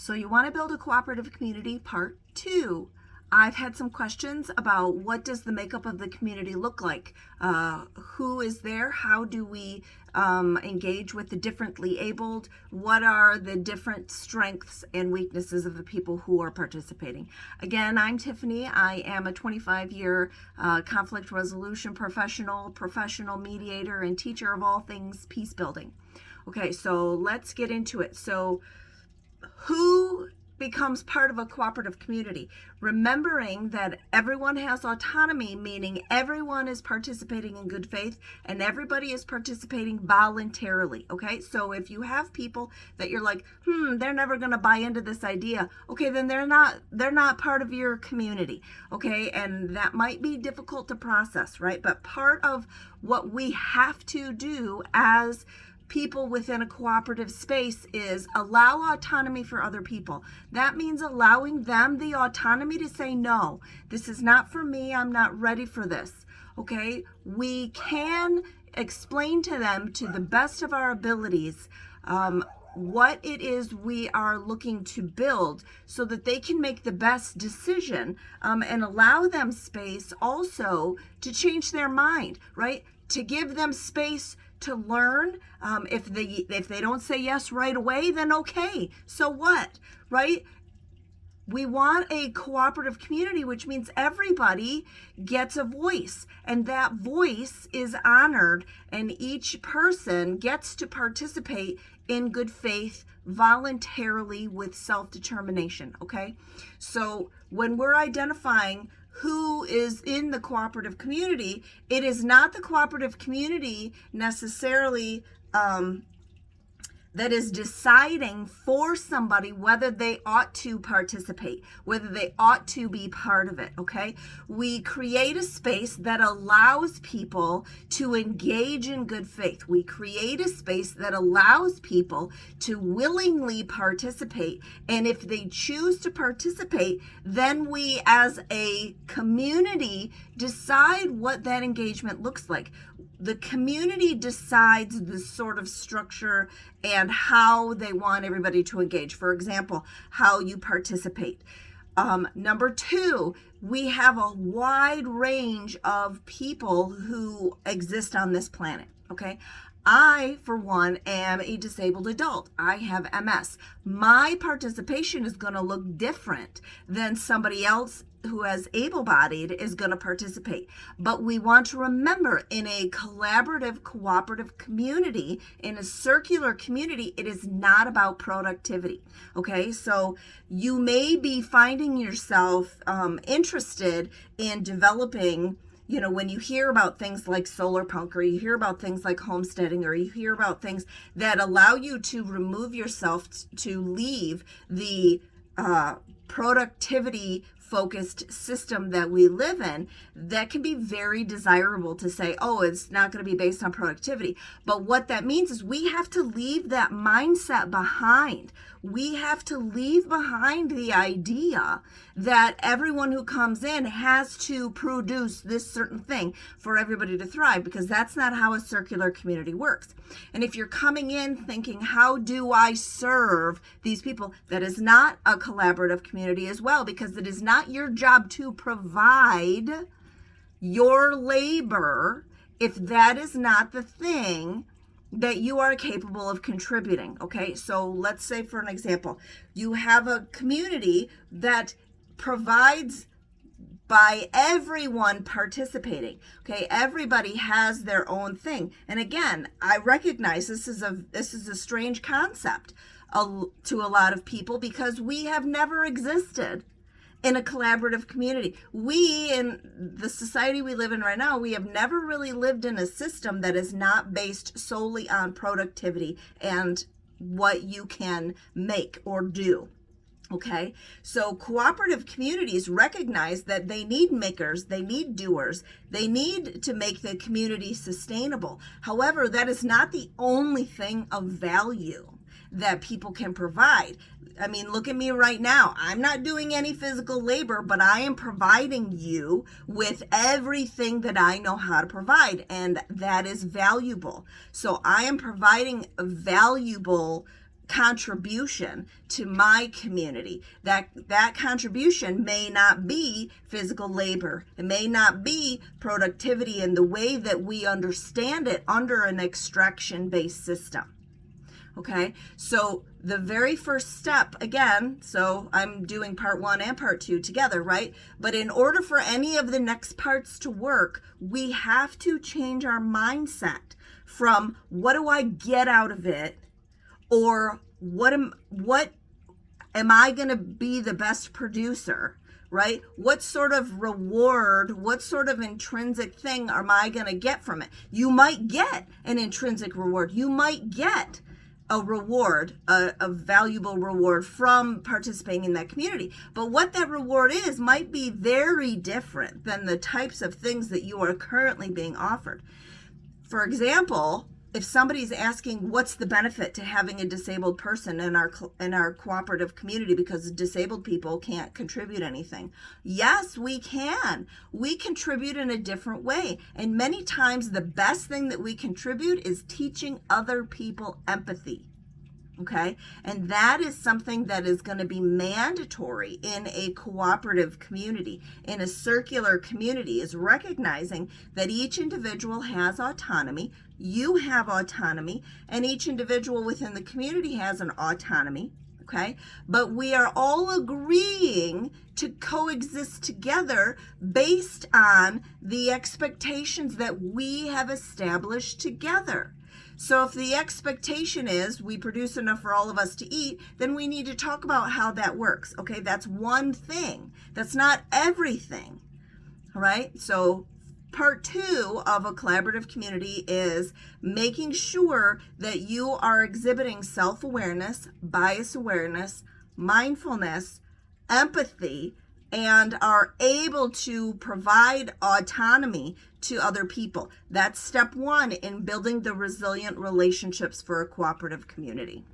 So you want to build a cooperative community, part 2. I've had some questions about what does the makeup of the community look like? Who is there? How do we engage with the differently abled? What are the different strengths and weaknesses of the people who are participating? Again, I'm Tiffany. I am a 25-year conflict resolution professional mediator, and teacher of all things peace building. Okay, so let's get into it. So who becomes part of a cooperative community? Remembering that everyone has autonomy, meaning everyone is participating in good faith and everybody is participating voluntarily. Okay, so if you have people that you're like, they're never going to buy into this idea, okay, then they're not part of your community. Okay, and that might be difficult to process, right? But part of what we have to do as people within a cooperative space is allow autonomy for other people. That means allowing them the autonomy to say, no, this is not for me. I'm not ready for this. Okay. We can explain to them to the best of our abilities, what it is we are looking to build so that they can make the best decision, and allow them space also to change their mind, right? To give them space to learn. If they don't say yes right away, then okay, so what, right? We want a cooperative community, which means everybody gets a voice, and that voice is honored, and each person gets to participate in good faith voluntarily with self-determination. Okay, so when we're identifying who is in the cooperative community, it is not the cooperative community necessarily that is deciding for somebody whether they ought to participate, whether they ought to be part of it, okay? We create a space that allows people to engage in good faith. We create a space that allows people to willingly participate. And if they choose to participate, then we as a community decide what that engagement looks like. The community decides the sort of structure and how they want everybody to engage. For example, how you participate. Number 2, we have a wide range of people who exist on this planet, okay? I, for one, am a disabled adult. I have MS. My participation is going to look different than somebody else who has able-bodied is going to participate. But we want to remember, in a collaborative, cooperative community, in a circular community, it is not about productivity. Okay, so you may be finding yourself interested in developing, when you hear about things like solar punk, or you hear about things like homesteading, or you hear about things that allow you to remove yourself to leave the productivity focused system that we live in, that can be very desirable to say, oh, it's not going to be based on productivity. But what that means is we have to leave that mindset behind. We have to leave behind the idea that everyone who comes in has to produce this certain thing for everybody to thrive, because that's not how a circular community works. And if you're coming in thinking, how do I serve these people? That is not a collaborative community as well, because it is not your job to provide your labor if that is not the thing that you are capable of contributing. Okay, so let's say, for an example, you have a community that provides by everyone participating. Okay, everybody has their own thing. And again, I recognize this is a strange concept to a lot of people, because we have never existed in a collaborative community. We, in the society we live in right now, we have never really lived in a system that is not based solely on productivity and what you can make or do. Okay, so cooperative communities recognize that they need makers, they need doers, they need to make the community sustainable. However, that is not the only thing of value that people can provide. I mean, look at me right now. I'm not doing any physical labor, but I am providing you with everything that I know how to provide, and that is valuable. So I am providing valuable contribution to my community. That contribution may not be physical labor. It may not be productivity in the way that we understand it under an extraction-based system. Okay, so the very first step, again, so I'm doing part 1 and part 2 together, right? But in order for any of the next parts to work, we have to change our mindset from what do I get out of it, or what am I going to be the best producer, right? What sort of reward, what sort of intrinsic thing am I going to get from it? You might get an intrinsic reward. You might get a reward, a valuable reward from participating in that community. But what that reward is might be very different than the types of things that you are currently being offered. For example, if somebody's asking what's the benefit to having a disabled person in our cooperative community because disabled people can't contribute anything. Yes, we can. We contribute in a different way. And many times the best thing that we contribute is teaching other people empathy. Okay, and that is something that is going to be mandatory in a cooperative community, in a circular community, is recognizing that each individual has autonomy, you have autonomy, and each individual within the community has an autonomy, okay? But we are all agreeing to coexist together based on the expectations that we have established together. So if the expectation is we produce enough for all of us to eat, then we need to talk about how that works. Okay, that's one thing. That's not everything. All right, so part 2 of a collaborative community is making sure that you are exhibiting self-awareness, bias awareness, mindfulness, empathy, and are able to provide autonomy to other people. That's step 1 in building the resilient relationships for a cooperative community.